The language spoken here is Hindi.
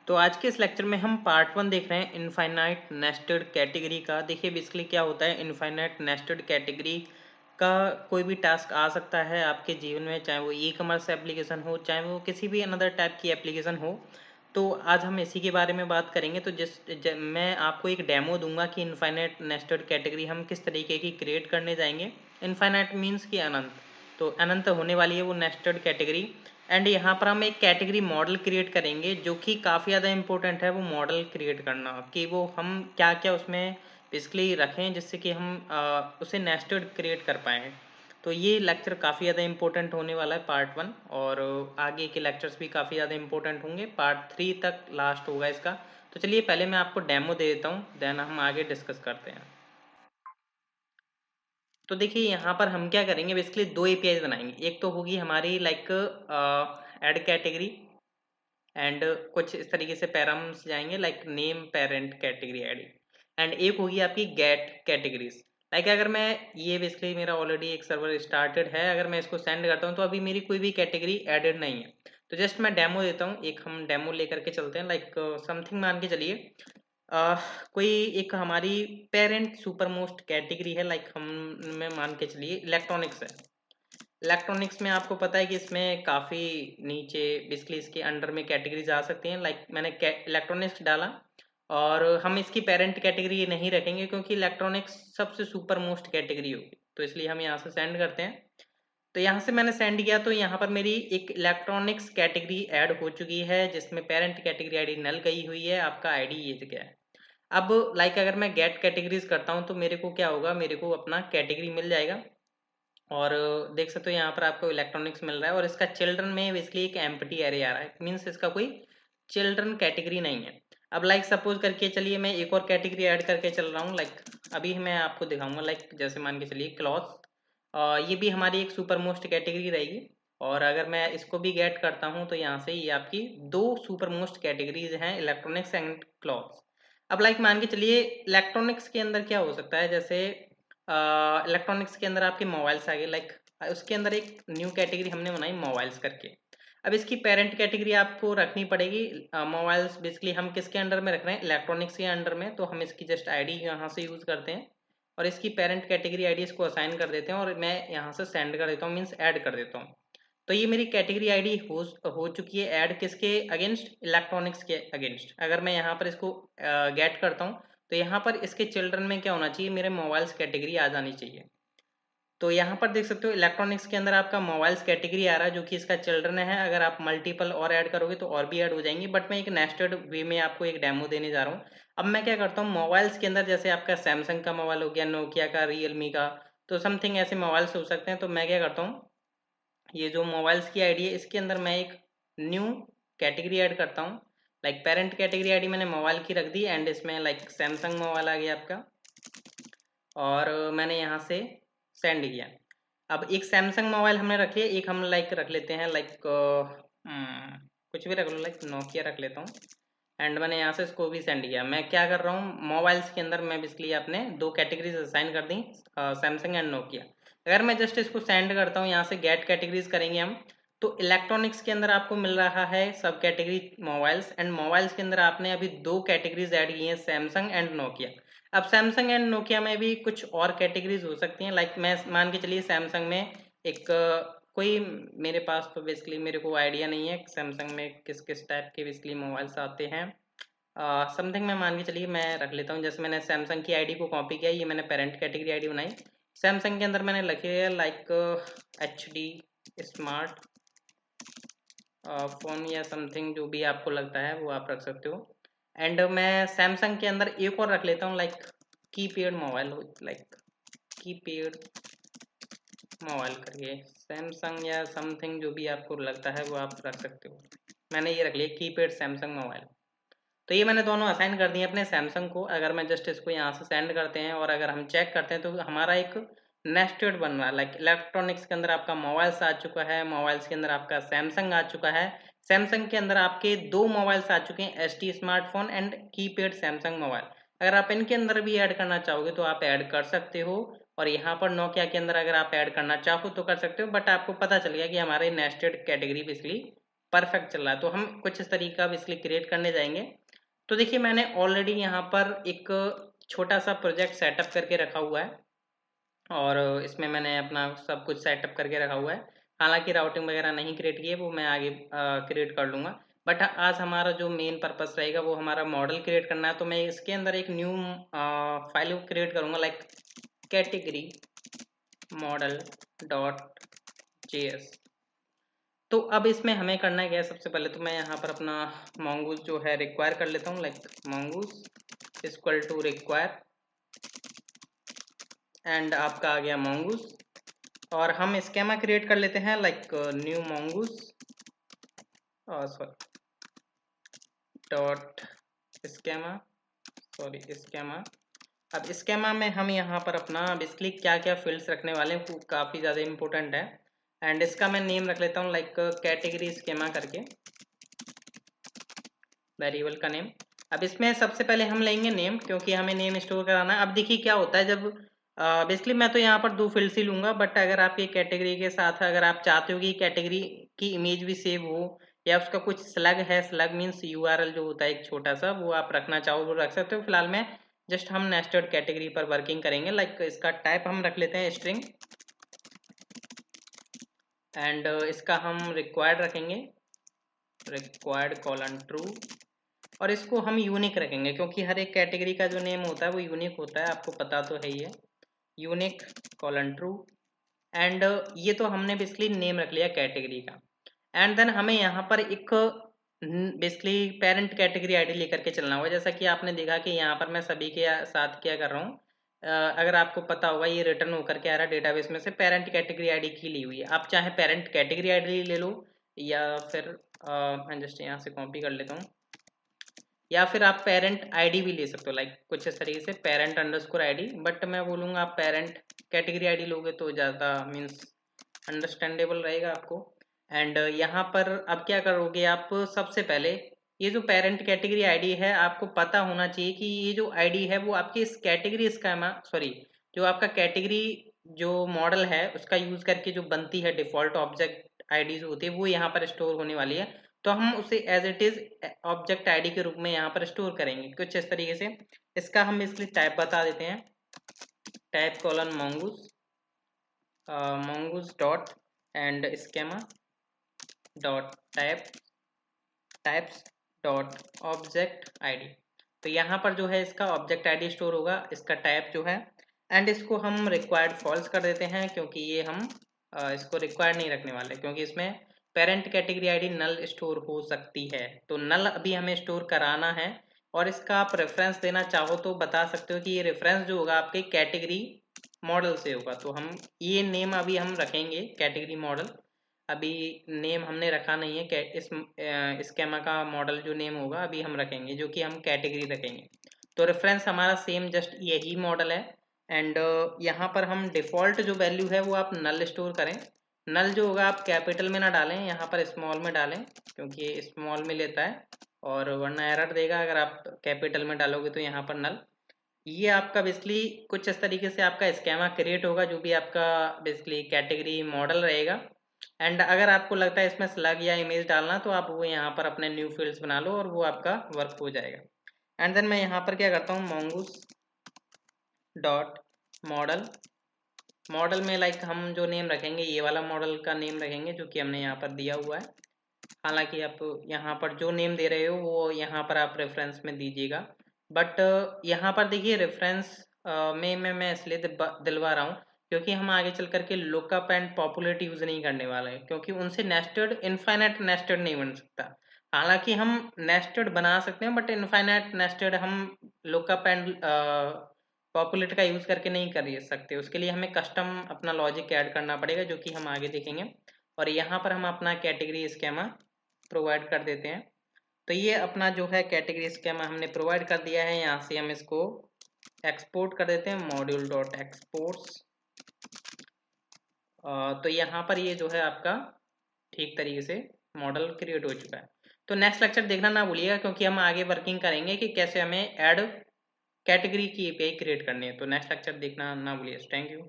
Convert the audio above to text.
तो आज के इस लेक्चर में हम पार्ट 1 देख रहे हैं इनफाइनाइट नेस्टेड कैटेगरी का। देखिए बेसिकली क्या होता है इनफाइनाइट नेस्टेड कैटेगरी का। कोई भी टास्क आ सकता है आपके जीवन में, चाहे वो ई कॉमर्स एप्लीकेशन हो, चाहे वो किसी भी अनदर टाइप की एप्लीकेशन हो। तो आज हम इसी के बारे में बात करेंगे। तो मैं आपको एक डेमो दूंगा कि इनफाइनाइट नेस्टेड कैटेगरी हम किस तरीके की क्रिएट करने जाएंगे। इनफाइनाइट मीन्स कि अनंत, तो अनंत होने वाली है वो नेस्टेड कैटेगरी। एंड यहाँ पर हम एक कैटेगरी मॉडल क्रिएट करेंगे जो कि काफ़ी ज़्यादा इंपॉर्टेंट है। वो मॉडल क्रिएट करना कि वो हम क्या क्या उसमें बेसिकली रखें जिससे कि हम उसे नेस्टेड क्रिएट कर पाएँ। तो ये लेक्चर काफ़ी ज़्यादा इंपॉर्टेंट होने वाला है पार्ट 1, और आगे के लेक्चर्स भी काफ़ी ज़्यादा इंपॉर्टेंट होंगे। पार्ट 3 तक लास्ट होगा इसका। तो चलिए पहले मैं आपको डेमो दे देता हूँ, देन हम आगे डिस्कस करते हैं। तो देखिए यहाँ पर हम क्या करेंगे, बेसिकली दो एपीआई बनाएंगे। एक तो होगी हमारी लाइक ऐड कैटेगरी, एंड कुछ इस तरीके से पैराम्स जाएंगे like name parent category add. And एक होगी आपकी गेट कैटेगरीज। लाइक अगर मैं ये बेसिकली मेरा ऑलरेडी एक सर्वर स्टार्टेड है, अगर मैं इसको सेंड करता हूँ तो अभी मेरी कोई भी कैटेगरी एडेड नहीं है। तो जस्ट मैं डेमो देता हूँ, एक हम डेमो लेकर के चलते हैं। लाइक समथिंग मान के चलिए कोई एक हमारी पेरेंट सुपर मोस्ट कैटेगरी है। लाइक हम में मान के चलिए इलेक्ट्रॉनिक्स है। इलेक्ट्रॉनिक्स में आपको पता है कि इसमें काफ़ी नीचे बेसिकली इसके अंडर में कैटेगरीज आ सकती हैं। लाइक मैंने इलेक्ट्रॉनिक्स डाला, और हम इसकी पेरेंट कैटेगरी नहीं रखेंगे क्योंकि इलेक्ट्रॉनिक्स सबसे सुपर मोस्ट कैटेगरी होगी। तो इसलिए हम यहाँ से सेंड करते हैं। तो यहाँ से मैंने सेंड किया तो यहाँ पर मेरी एक इलेक्ट्रॉनिक्स कैटेगरी ऐड हो चुकी है जिसमें पेरेंट कैटेगरी आईडी नल गई हुई है। आपका आईडी ये जगह है। अब लाइक अगर मैं गेट कैटेगरीज करता हूँ तो मेरे को क्या होगा, मेरे को अपना कैटेगरी मिल जाएगा। और देख सकते हो यहाँ पर आपको इलेक्ट्रॉनिक्स मिल रहा है, और इसका चिल्ड्रन में बेसिकली एक एम्प्टी एरे आ रहा है, मीन्स इसका कोई चिल्ड्रन कैटेगरी नहीं है। अब लाइक सपोज करके चलिए मैं एक और कैटेगरी ऐड करके चल रहा हूँ। लाइक अभी मैं आपको दिखाऊंगा। लाइक जैसे मान के चलिए क्लॉथ, ये भी हमारी एक सुपर मोस्ट कैटेगरी रहेगी। और अगर मैं इसको भी गेट करता हूँ तो यहाँ से ये आपकी दो सुपर मोस्ट कैटेगरीज हैं, इलेक्ट्रॉनिक्स एंड क्लॉथ्स। अब लाइक मान के चलिए इलेक्ट्रॉनिक्स के अंदर क्या हो सकता है, जैसे इलेक्ट्रॉनिक्स के अंदर आपके मोबाइल्स आ गए। लाइक उसके अंदर एक न्यू कैटेगरी हमने बनाई मोबाइल्स करके। अब इसकी पेरेंट कैटेगरी आपको रखनी पड़ेगी मोबाइल्स। बेसिकली हम किसके अंडर में रख रहे हैं, इलेक्ट्रॉनिक्स के अंडर में। तो हम इसकी जस्ट आईडी यहाँ से यूज़ करते हैं, और इसकी पेरेंट कैटेगरी आईडी इसको असाइन कर देते हैं, और मैं यहाँ से सेंड कर देता हूँ, मीन्स ऐड कर देता हूँ। तो ये मेरी कैटेगरी आईडी हो चुकी है ऐड, किसके अगेंस्ट, इलेक्ट्रॉनिक्स के अगेंस्ट। अगर मैं यहाँ पर इसको गेट करता हूँ तो यहाँ पर इसके चिल्ड्रन में क्या होना चाहिए, मेरे मोबाइल्स कैटेगरी आ जानी चाहिए। तो यहाँ पर देख सकते हो इलेक्ट्रॉनिक्स के अंदर आपका मोबाइल्स कैटेगरी आ रहा है जो कि इसका चिल्ड्रन है। अगर आप मल्टीपल और ऐड करोगे तो और भी ऐड हो जाएंगी, बट मैं एक नेस्टेड वे में आपको एक डेमो देने जा रहा हूँ। अब मैं क्या करता हूँ, मोबाइल्स के अंदर जैसे आपका सैमसंग का मोबाइल हो गया, नोकिया का, रियलमी का, तो समथिंग ऐसे मोबाइल्स हो सकते हैं। तो मैं क्या करता हूँ, ये जो मोबाइल्स की आईडी है इसके अंदर मैं एक न्यू कैटेगरी ऐड करता हूँ। लाइक पेरेंट कैटेगरी आईडी मैंने मोबाइल की रख दी, एंड इसमें लाइक सैमसंग मोबाइल आ गया आपका, और मैंने यहाँ से सेंड किया। अब एक सैमसंग मोबाइल हमने रख लिया, एक हम लाइक रख लेते हैं लाइक कुछ भी रख लो, लाइक नोकिया रख लेता हूँ। एंड मैंने यहाँ से इसको भी सेंड किया। मैं क्या कर रहा हूँ, मोबाइल्स के अंदर मैं बेसिकली आपने दो कैटेगरीज असाइन कर दी, सैमसंग एंड नोकिया। अगर मैं जस्ट इसको सेंड करता हूँ, यहाँ से गेट कैटेगरीज करेंगे हम, तो इलेक्ट्रॉनिक्स के अंदर आपको मिल रहा है सब कैटेगरी मोबाइल्स, एंड मोबाइल्स के अंदर आपने अभी दो कैटेगरीज ऐड की हैं, सैमसंग एंड नोकिया। अब सैमसंग एंड नोकिया में भी कुछ और कैटेगरीज हो सकती हैं। लाइक मैं मान के चलिए सैमसंग में एक कोई, मेरे पास तो बेसिकली मेरे को आइडिया नहीं है सैमसंग में किस किस टाइप के बेसिकली मोबाइल्स आते हैं। समथिंग मैं मान के चलिए मैं रख लेता हूँ। जैसे मैंने सैमसंग की आईडी को कॉपी किया, ये मैंने पेरेंट कैटेगरी आईडी बनाई। सैमसंग के अंदर मैंने लिखी है लाइक HD स्मार्ट फ़ोन, या समथिंग जो भी आपको लगता है वो आप रख सकते हो। एंड मैं सैमसंग के अंदर एक और रख लेता हूँ, like keypad mobile, like keypad mobile करके सैमसंग, या समथिंग जो भी आपको लगता है वो आप रख सकते हो। मैंने ये रख लिया कीपैड सैमसंग मोबाइल। तो ये मैंने दोनों असाइन कर दिए अपने सैमसंग को। अगर मैं जस्ट इसको यहाँ से सेंड करते हैं और अगर हम चेक करते हैं तो हमारा एक नेस्टेड बन रहा है। लाइक इलेक्ट्रॉनिक्स के अंदर आपका मोबाइल्स आ चुका है, मोबाइल्स के अंदर आपका सैमसंग आ चुका है, सैमसंग के अंदर आपके दो मोबाइल्स आ चुके हैं, SD smartphone and keypad Samsung mobile. अगर आप इनके अंदर भी ऐड करना चाहोगे तो आप ऐड कर सकते हो, और यहाँ पर नोकिया के अंदर अगर आप ऐड करना चाहो तो कर सकते हो। बट आपको पता चल गया कि हमारे नेस्टेड कैटेगरी बेसिकली परफेक्ट चल रहा है। तो हम कुछ इस तरीका बेसिकली क्रिएट करने जाएंगे। तो देखिए मैंने ऑलरेडी यहाँ पर एक छोटा सा प्रोजेक्ट सेटअप करके रखा हुआ है और इसमें मैंने अपना सब कुछ सेटअप करके रखा हुआ है। हालांकि राउटिंग वगैरह नहीं क्रिएट की है, वो मैं आगे क्रिएट कर लूँगा। बट आज हमारा जो मेन पर्पस रहेगा वो हमारा मॉडल क्रिएट करना है। तो मैं इसके अंदर एक न्यू फाइल क्रिएट करूँगा like category model dot JS. तो अब इसमें हमें करना है क्या है, सबसे पहले तो मैं यहाँ पर अपना mongoose जो है रिक्वायर कर लेता हूँ, like mongoose equal to require and आपका आ गया mongoose। और हम स्केमा क्रिएट कर लेते हैं like new mongoose sorry dot schema schema. अब स्केमा में हम यहाँ पर अपना बेसिकली क्या क्या फील्ड्स रखने वाले हैं वो काफ़ी ज़्यादा इंपॉर्टेंट है। एंड इसका मैं नेम रख लेता हूँ लाइक कैटेगरी स्केमा करके, वेरिएबल का नेम। अब इसमें सबसे पहले हम लेंगे नेम, क्योंकि हमें नेम स्टोर कराना है। अब देखिए क्या होता है जब बेसिकली मैं तो यहाँ पर 2 फील्ड्स ही लूँगा, बट अगर आपकी कैटेगरी के साथ अगर आप चाहते हो कि कैटेगरी की इमेज भी सेव हो या उसका कुछ स्लग है, स्लग मीन्स यूआरएल जो होता है एक छोटा सा, वो आप रखना चाहो वो रख सकते हो। फिलहाल में जस्ट हम नेस्टेड कैटेगरी पर वर्किंग करेंगे। लाइक इसका टाइप हम रख लेते हैं स्ट्रिंग एंड इसका हम रिक्वायर्ड रखेंगे, रिक्वायर्ड कॉलन ट्रू। और इसको हम यूनिक रखेंगे क्योंकि हर एक कैटेगरी का जो नेम होता है वो यूनिक होता है, आपको पता तो है ही है। यूनिक कॉलन ट्रू एंड ये तो हमने बेसिकली नेम रख लिया कैटेगरी का। एंड देन हमें यहाँ पर एक बेसिकली पेरेंट कैटेगरी आईडी लेकर के चलना होगा। जैसा कि आपने देखा कि यहाँ पर मैं सभी के साथ क्या कर रहा हूँ, अगर आपको पता होगा ये रिटर्न होकर के आ रहा है डेटाबेस में से पेरेंट कैटेगरी आईडी की ली हुई है। आप चाहे पेरेंट कैटेगरी आईडी ले लो या फिर मैं जस्ट यहाँ से कॉपी कर लेता हूँ, या फिर आप पेरेंट आईडी भी ले सकते हो लाइक कुछ इस तरीके से पेरेंट अंडरस्कोर आईडी। बट मैं बोलूँगा आप पेरेंट कैटेगरी आईडी लोगे तो ज़्यादा मीन्स अंडरस्टैंडेबल रहेगा आपको। एंड यहाँ पर अब क्या करोगे आप, सबसे पहले ये जो पेरेंट कैटेगरी आईडी है आपको पता होना चाहिए कि ये जो आईडी है वो आपकी इस कैटेगरी स्कीमा सॉरी जो आपका कैटेगरी जो मॉडल है उसका यूज करके जो बनती है डिफॉल्ट ऑब्जेक्ट आईडी जो होती है वो यहाँ पर स्टोर होने वाली है। तो हम उसे as it is object ID के रूप में यहाँ पर स्टोर करेंगे कुछ इस तरीके से। इसका हम इसलिए टाइप बता देते हैं, type colon mongoose dot and schema dot types dot object ID. तो यहाँ पर जो है इसका ऑब्जेक्ट आईडी स्टोर होगा, इसका टाइप जो है। एंड इसको हम रिक्वायर्ड फॉल्स कर देते हैं क्योंकि ये हम इसको रिक्वायर्ड नहीं रखने वाले, क्योंकि इसमें पेरेंट कैटेगरी आईडी नल स्टोर हो सकती है। तो नल अभी हमें स्टोर कराना है। और इसका आप रेफरेंस देना चाहो तो बता सकते हो कि ये रेफरेंस जो होगा आपके कैटेगरी मॉडल से होगा। तो हम ये नेम अभी हम रखेंगे कैटेगरी मॉडल, अभी नेम हमने रखा नहीं है। इस स्केमा का मॉडल जो नेम होगा अभी हम रखेंगे जो कि हम कैटेगरी रखेंगे। तो रेफरेंस हमारा सेम जस्ट यही मॉडल है। एंड यहाँ पर हम डिफ़ॉल्ट जो वैल्यू है वो आप नल स्टोर करें। नल जो होगा आप कैपिटल में ना डालें, यहाँ पर स्मॉल में डालें क्योंकि ये स्मॉल में लेता है और वरना एरर देगा अगर आप कैपिटल में डालोगे तो यहाँ पर नल। ये आपका बेसिकली कुछ इस तरीके से आपका स्केमा क्रिएट होगा जो भी आपका बेसिकली कैटेगरी मॉडल रहेगा। एंड अगर आपको लगता है इसमें स्लग या इमेज डालना तो आप वो यहाँ पर अपने न्यू फील्ड्स बना लो और वो आपका वर्क हो जाएगा। एंड देन मैं यहाँ पर क्या करता हूँ, mongoose डॉट मॉडल में लाइक हम जो नेम रखेंगे ये वाला मॉडल का नेम रखेंगे जो कि हमने यहाँ पर दिया हुआ है। हालांकि आप यहाँ पर जो नेम दे रहे हो वो यहाँ पर आप रेफरेंस में दीजिएगा। बट यहाँ पर देखिए रेफरेंस में मैं इसलिए दिलवा रहा हूँ क्योंकि हम आगे चल करके लुकअप एंड पॉपुलेट यूज़ नहीं करने वाले हैं, क्योंकि उनसे नेस्टेड इनफाइनाइट नेस्टेड नहीं बन सकता। हालांकि हम नेस्टेड बना सकते हैं बट इनफाइनाइट नेस्टेड हम लुकअप एंड पॉपुलेट का यूज़ करके नहीं कर सकते। उसके लिए हमें कस्टम अपना लॉजिक ऐड करना पड़ेगा जो कि हम आगे देखेंगे। और यहाँ पर हम अपना कैटेगरी स्कीमा प्रोवाइड कर देते हैं। तो ये अपना जो है कैटेगरी स्कीमा हमने प्रोवाइड कर दिया है। यहाँ से हम इसको एक्सपोर्ट कर देते हैं मॉड्यूल डॉट एक्सपोर्ट्स। तो यहाँ पर ये जो है आपका ठीक तरीके से मॉडल क्रिएट हो चुका है। तो नेक्स्ट लेक्चर देखना ना भूलिएगा क्योंकि हम आगे वर्किंग करेंगे कि कैसे हमें ऐड कैटेगरी की एपीआई क्रिएट करनी है। तो नेक्स्ट लेक्चर देखना ना भूलिए। Thank you.